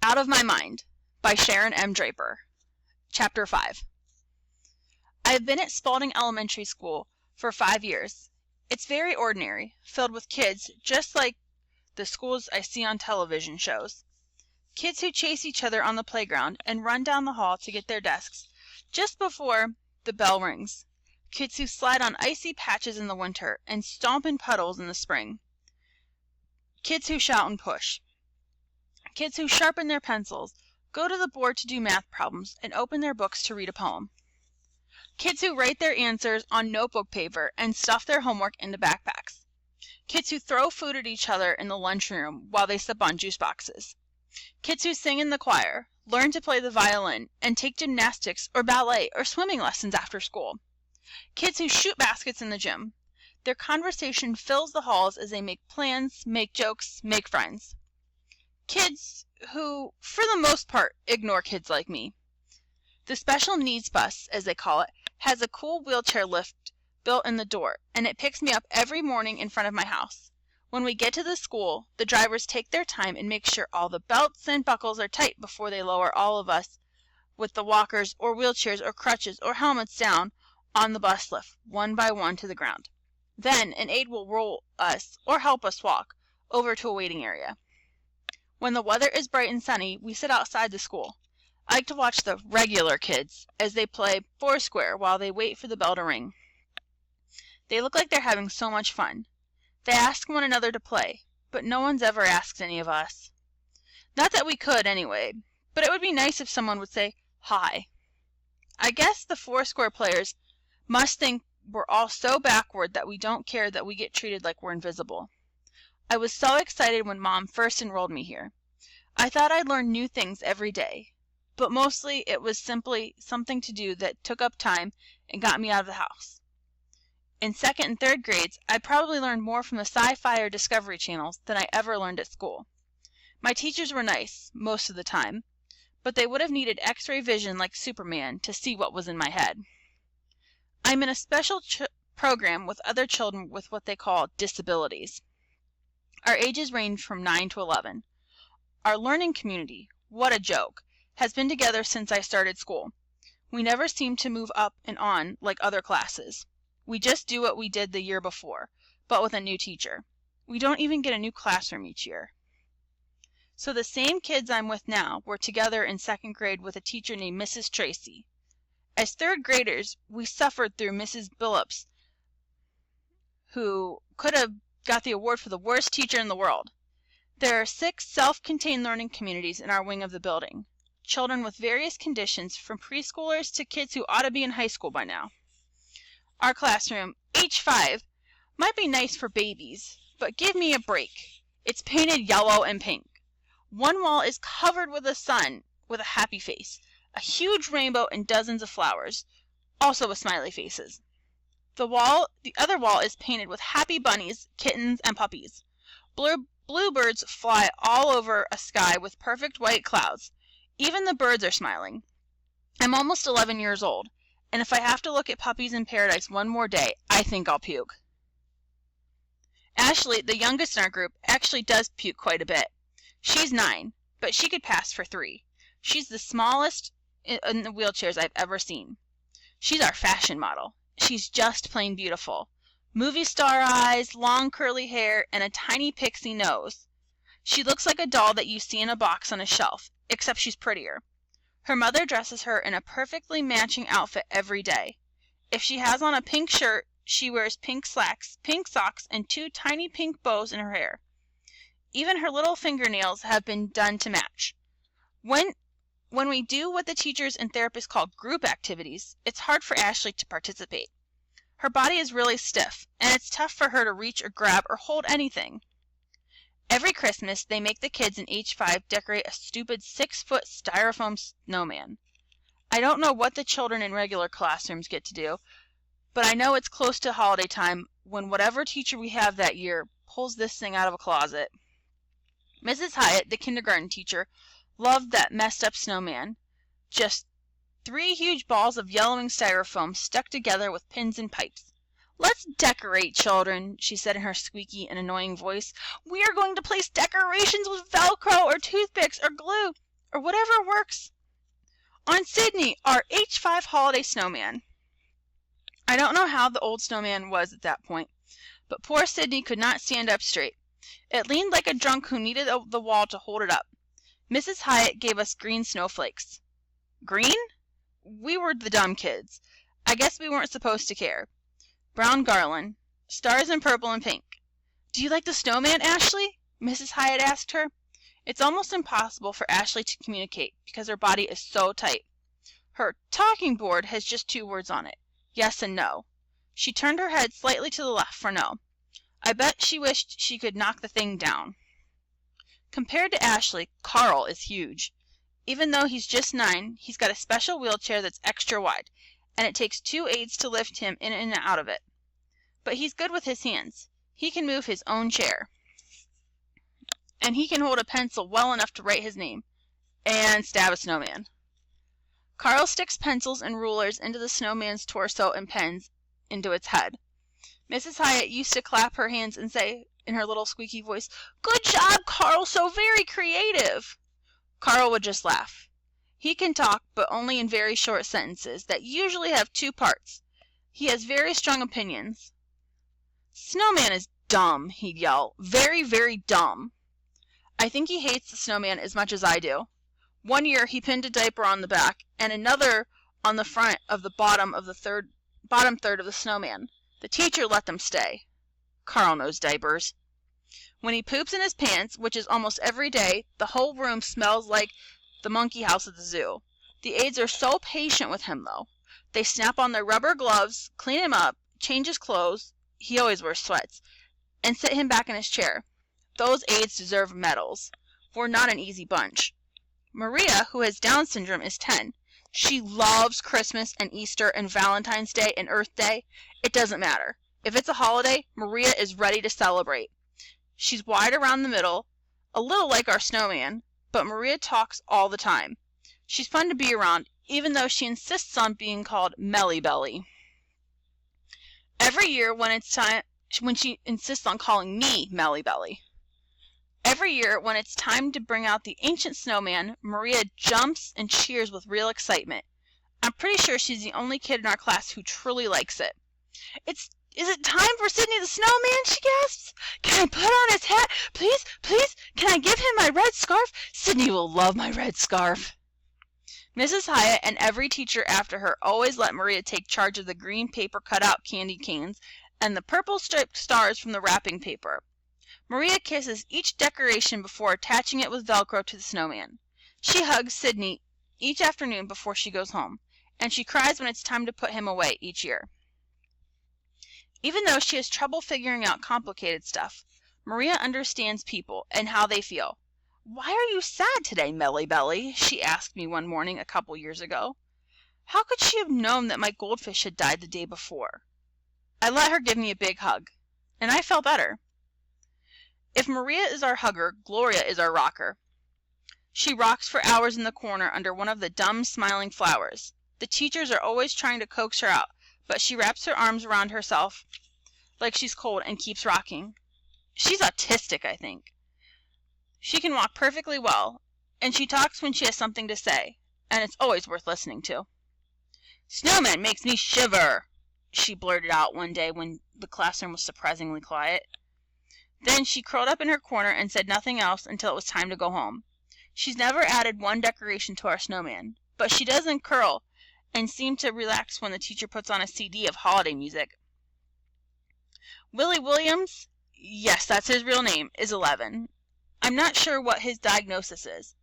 Out of My Mind by Sharon M. Draper. Chapter 5. I have been at Spalding Elementary School for 5 years. It's very ordinary, filled with kids just like the schools I see on television shows. Kids who chase each other on the playground and run down the hall to get their desks just before the bell rings. Kids who slide on icy patches in the winter and stomp in puddles in the spring. Kids who shout and push. Kids who sharpen their pencils, go to the board to do math problems, and open their books to read a poem. Kids who write their answers on notebook paper and stuff their homework into backpacks. Kids who throw food at each other in the lunchroom while they sip on juice boxes. Kids who sing in the choir, learn to play the violin, and take gymnastics or ballet or swimming lessons after school. Kids who shoot baskets in the gym. Their conversation fills the halls as they make plans, make jokes, make friends. Kids who, for the most part, ignore kids like me. The special needs bus, as they call it, has a cool wheelchair lift built in the door, and it picks me up every morning in front of my house. When we get to the school, the drivers take their time and make sure all the belts and buckles are tight before they lower all of us with the walkers or wheelchairs or crutches or helmets down on the bus lift, one by one to the ground. Then an aide will roll us, or help us walk, over to a waiting area. When the weather is bright and sunny, we sit outside the school. I like to watch the regular kids as they play foursquare while they wait for the bell to ring. They look like they're having so much fun. They ask one another to play, but no one's ever asked any of us. Not that we could, anyway, but it would be nice if someone would say, "Hi." I guess the foursquare players must think we're all so backward that we don't care that we get treated like we're invisible. I was so excited when Mom first enrolled me here. I thought I'd learn new things every day, but mostly it was simply something to do that took up time and got me out of the house. In 2nd and 3rd grades, I probably learned more from the Sci-Fi or Discovery channels than I ever learned at school. My teachers were nice, most of the time, but they would have needed X-ray vision like Superman to see what was in my head. I'm in a special program with other children with what they call disabilities. Our ages range from 9 to 11. Our learning community, what a joke, has been together since I started school. We never seem to move up and on like other classes. We just do what we did the year before, but with a new teacher. We don't even get a new classroom each year. So the same kids I'm with now were together in 2nd grade with a teacher named Mrs. Tracy. As 3rd graders, we suffered through Mrs. Billups, who could have got the award for the worst teacher in the world. There are 6 self-contained learning communities in our wing of the building. Children with various conditions, from preschoolers to kids who ought to be in high school by now. Our classroom, H5, might be nice for babies, but give me a break. It's painted yellow and pink. One wall is covered with a sun with a happy face, a huge rainbow and dozens of flowers, also with smiley faces. The other wall is painted with happy bunnies, kittens, and puppies. Bluebirds fly all over a sky with perfect white clouds. Even the birds are smiling. I'm almost 11 years old, and if I have to look at puppies in paradise one more day, I think I'll puke. Ashley, the youngest in our group, actually does puke quite a bit. She's 9, but she could pass for 3. She's the smallest in the wheelchairs I've ever seen. She's our fashion model. She's just plain beautiful. Movie star eyes, long curly hair, and a tiny pixie nose. She looks like a doll that you see in a box on a shelf, except she's prettier. Her mother dresses her in a perfectly matching outfit every day. If she has on a pink shirt, she wears pink slacks, pink socks, and 2 tiny pink bows in her hair. Even her little fingernails have been done to match. When we do what the teachers and therapists call group activities, it's hard for Ashley to participate. Her body is really stiff, and it's tough for her to reach or grab or hold anything. Every Christmas, they make the kids in H5 decorate a stupid 6-foot styrofoam snowman. I don't know what the children in regular classrooms get to do, but I know it's close to holiday time when whatever teacher we have that year pulls this thing out of a closet. Mrs. Hyatt, the kindergarten teacher, loved that messed up snowman. Just 3 huge balls of yellowing styrofoam stuck together with pins and pipes. "Let's decorate, children," she said in her squeaky and annoying voice. "We are going to place decorations with Velcro or toothpicks or glue. or whatever works on Sydney, our H5 holiday snowman. I don't know how the old snowman was at that point, but poor Sydney could not stand up straight. It leaned like a drunk who needed the wall to hold it up. Mrs. Hyatt gave us green snowflakes. Green? We were the dumb kids. I guess we weren't supposed to care. Brown garland. Stars in purple and pink. Do you like the snowman, Ashley? Mrs. Hyatt asked her. It's almost impossible for Ashley to communicate because her body is so tight. Her talking board has just 2 words on it. Yes and no. She turned her head slightly to the left for no. I bet she wished she could knock the thing down. Compared to Ashley, Carl is huge. Even though he's just 9, he's got a special wheelchair that's extra wide, and it takes 2 aides to lift him in and out of it. But he's good with his hands. He can move his own chair. And he can hold a pencil well enough to write his name and stab a snowman. Carl sticks pencils and rulers into the snowman's torso and pens into its head. Mrs. Hyatt used to clap her hands and say, in her little squeaky voice, "Good job, Carl, so very creative." Carl would just laugh. He can talk, but only in very short sentences that usually have 2 parts. He has very strong opinions. "Snowman is dumb," he'd yell. "Very, very dumb." I think he hates the snowman as much as I do. One year he pinned a diaper on the back and another on the front of the bottom third of the snowman. The teacher let them stay. Carl knows diapers. When he poops in his pants, which is almost every day, the whole room smells like the monkey house at the zoo. The aides are so patient with him, though. They snap on their rubber gloves, clean him up, change his clothes, he always wears sweats, and sit him back in his chair. Those aides deserve medals. We're not an easy bunch. Maria, who has Down syndrome, is 10. She loves Christmas and Easter and Valentine's Day and Earth Day. It doesn't matter. If it's a holiday, Maria is ready to celebrate. She's wide around the middle, a little like our snowman, but Maria talks all the time. She's fun to be around, even though she insists on being called Melly Belly. Every year when she insists on calling me Melly Belly. Every year when it's time to bring out the ancient snowman, Maria jumps and cheers with real excitement. I'm pretty sure she's the only kid in our class who truly likes it. Is it time for Sydney the snowman? She gasps. Can I put on his hat? Please, please, can I give him my red scarf? Sydney will love my red scarf. Mrs. Hyatt and every teacher after her always let Maria take charge of the green paper cutout candy canes and the purple striped stars from the wrapping paper. Maria kisses each decoration before attaching it with Velcro to the snowman. She hugs Sydney each afternoon before she goes home, and she cries when it's time to put him away each year. Even though she has trouble figuring out complicated stuff, Maria understands people and how they feel. "Why are you sad today, Melly Belly?" she asked me one morning a couple years ago. How could she have known that my goldfish had died the day before? I let her give me a big hug, and I felt better. If Maria is our hugger, Gloria is our rocker. She rocks for hours in the corner under one of the dumb, smiling flowers. The teachers are always trying to coax her out, but she wraps her arms around herself like she's cold and keeps rocking. She's autistic, I think. She can walk perfectly well, and she talks when she has something to say, and it's always worth listening to. "Snowman makes me shiver," she blurted out one day when the classroom was surprisingly quiet. Then she curled up in her corner and said nothing else until it was time to go home. She's never added one decoration to our snowman, but she doesn't curl and seem to relax when the teacher puts on a CD of holiday music. Willie Williams, yes, that's his real name, is 11. I'm not sure what his diagnosis is.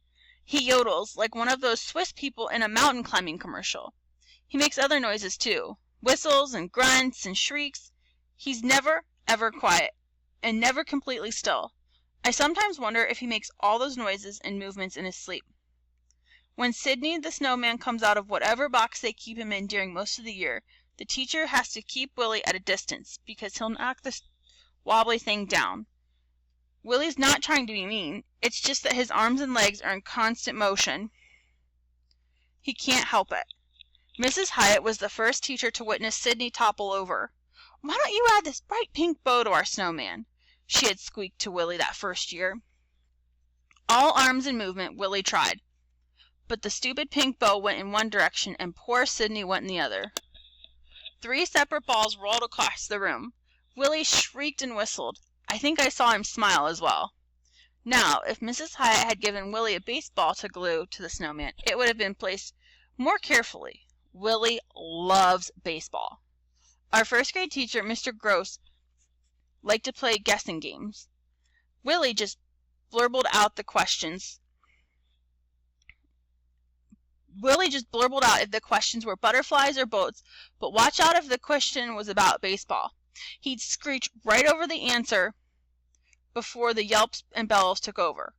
He yodels like one of those Swiss people in a mountain climbing commercial. He makes other noises too, whistles and grunts and shrieks. He's never, ever quiet, and never completely still. I sometimes wonder if he makes all those noises and movements in his sleep. When Sydney the snowman comes out of whatever box they keep him in during most of the year, the teacher has to keep Willie at a distance because he'll knock the wobbly thing down. Willie's not trying to be mean. It's just that his arms and legs are in constant motion. He can't help it. Mrs. Hyatt was the first teacher to witness Sydney topple over. "Why don't you add this bright pink bow to our snowman?" she had squeaked to Willie that first year. All arms and movement, Willie tried. but the stupid pink bow went in one direction and poor Sydney went in the other. 3 separate balls rolled across the room. Willie shrieked and whistled. I think I saw him smile as well. Now, if Mrs. Hyatt had given Willie a baseball to glue to the snowman, it would have been placed more carefully. Willie loves baseball. Our first grade teacher, Mr. Gross, liked to play guessing games. Willie just blurbled out if the questions were butterflies or boats, but watch out if the question was about baseball. He'd screech right over the answer before the yelps and bellows took over.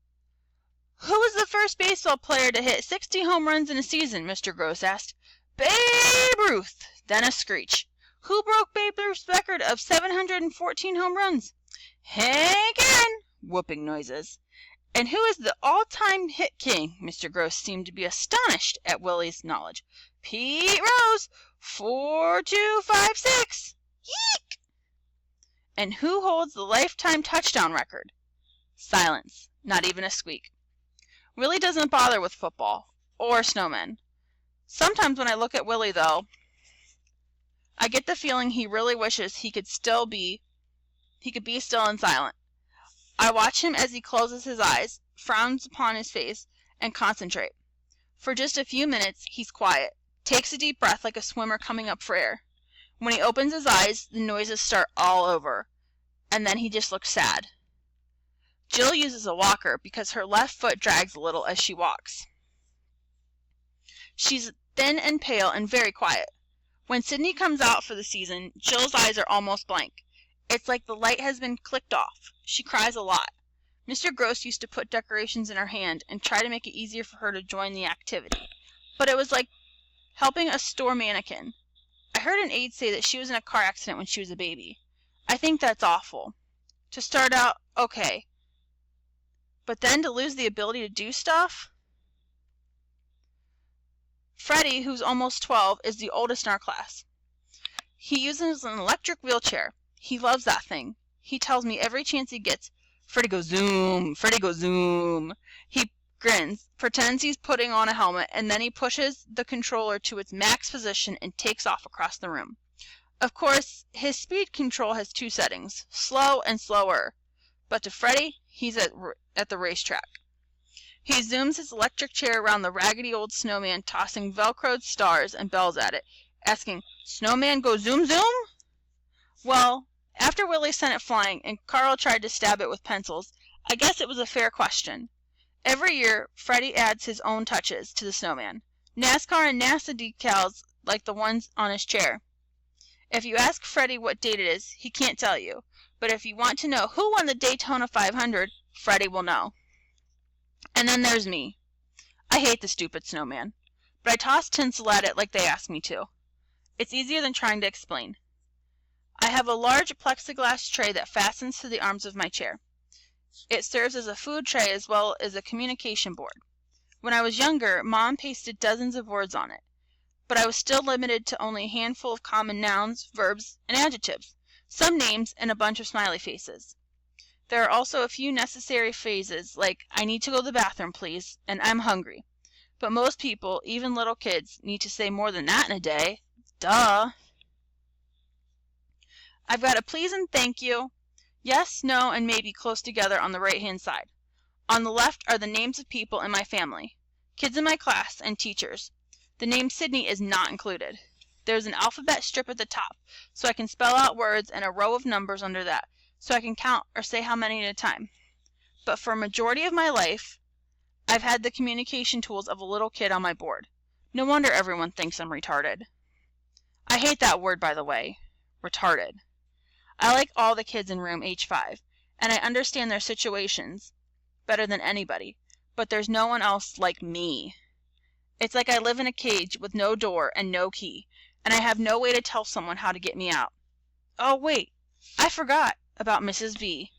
Who was the first baseball player to hit 60 home runs in a season? Mr. Gross asked. Babe Ruth. Then a screech. Who broke Babe Ruth's record of 714 home runs? Hank Aaron. Whooping noises. And who is the all-time hit king? Mr. Gross seemed to be astonished at Willie's knowledge. Pete Rose. 4256. Yeek! And who holds the lifetime touchdown record? Silence. Not even a squeak. Willie doesn't bother with football or snowmen. Sometimes when I look at Willie, though, I get the feeling he really wishes he could be still and silent. I watch him as he closes his eyes, frowns upon his face, and concentrate. For just a few minutes, he's quiet, takes a deep breath like a swimmer coming up for air. When he opens his eyes, the noises start all over, and then he just looks sad. Jill uses a walker because her left foot drags a little as she walks. She's thin and pale and very quiet. When Sydney comes out for the season, Jill's eyes are almost blank. It's like the light has been clicked off. She cries a lot. Mr. Gross used to put decorations in her hand and try to make it easier for her to join the activity. But it was like helping a store mannequin. I heard an aide say that she was in a car accident when she was a baby. I think that's awful. To start out, okay. But then to lose the ability to do stuff? Freddie, who's almost 12, is the oldest in our class. He uses an electric wheelchair. He loves that thing. He tells me every chance he gets, Freddie go zoom, Freddie go zoom. He grins, pretends he's putting on a helmet, and then he pushes the controller to its max position and takes off across the room. Of course, his speed control has 2 settings, slow and slower. But to Freddie, he's at the racetrack. He zooms his electric chair around the raggedy old snowman, tossing velcroed stars and bells at it, asking, Snowman go zoom zoom? Well, after Willie sent it flying and Carl tried to stab it with pencils, I guess it was a fair question. Every year, Freddie adds his own touches to the snowman. NASCAR and NASA decals like the ones on his chair. If you ask Freddie what date it is, he can't tell you. But if you want to know who won the Daytona 500, Freddie will know. And then there's me. I hate the stupid snowman, but I toss tinsel at it like they asked me to. It's easier than trying to explain. I have a large plexiglass tray that fastens to the arms of my chair. It serves as a food tray as well as a communication board. When I was younger, Mom pasted dozens of words on it, but I was still limited to only a handful of common nouns, verbs, and adjectives, some names, and a bunch of smiley faces. There are also a few necessary phrases like, I need to go to the bathroom, please, and I'm hungry. But most people, even little kids, need to say more than that in a day. Duh! I've got a please and thank you, yes, no, and maybe close together on the right-hand side. On the left are the names of people in my family, kids in my class, and teachers. The name Sydney is not included. There's an alphabet strip at the top, so I can spell out words, and a row of numbers under that, so I can count or say how many at a time. But for a majority of my life, I've had the communication tools of a little kid on my board. No wonder everyone thinks I'm retarded. I hate that word, by the way. Retarded. I like all the kids in room H5, and I understand their situations better than anybody, but there's no one else like me. It's like I live in a cage with no door and no key, and I have no way to tell someone how to get me out. Oh, wait, I forgot about Mrs. V.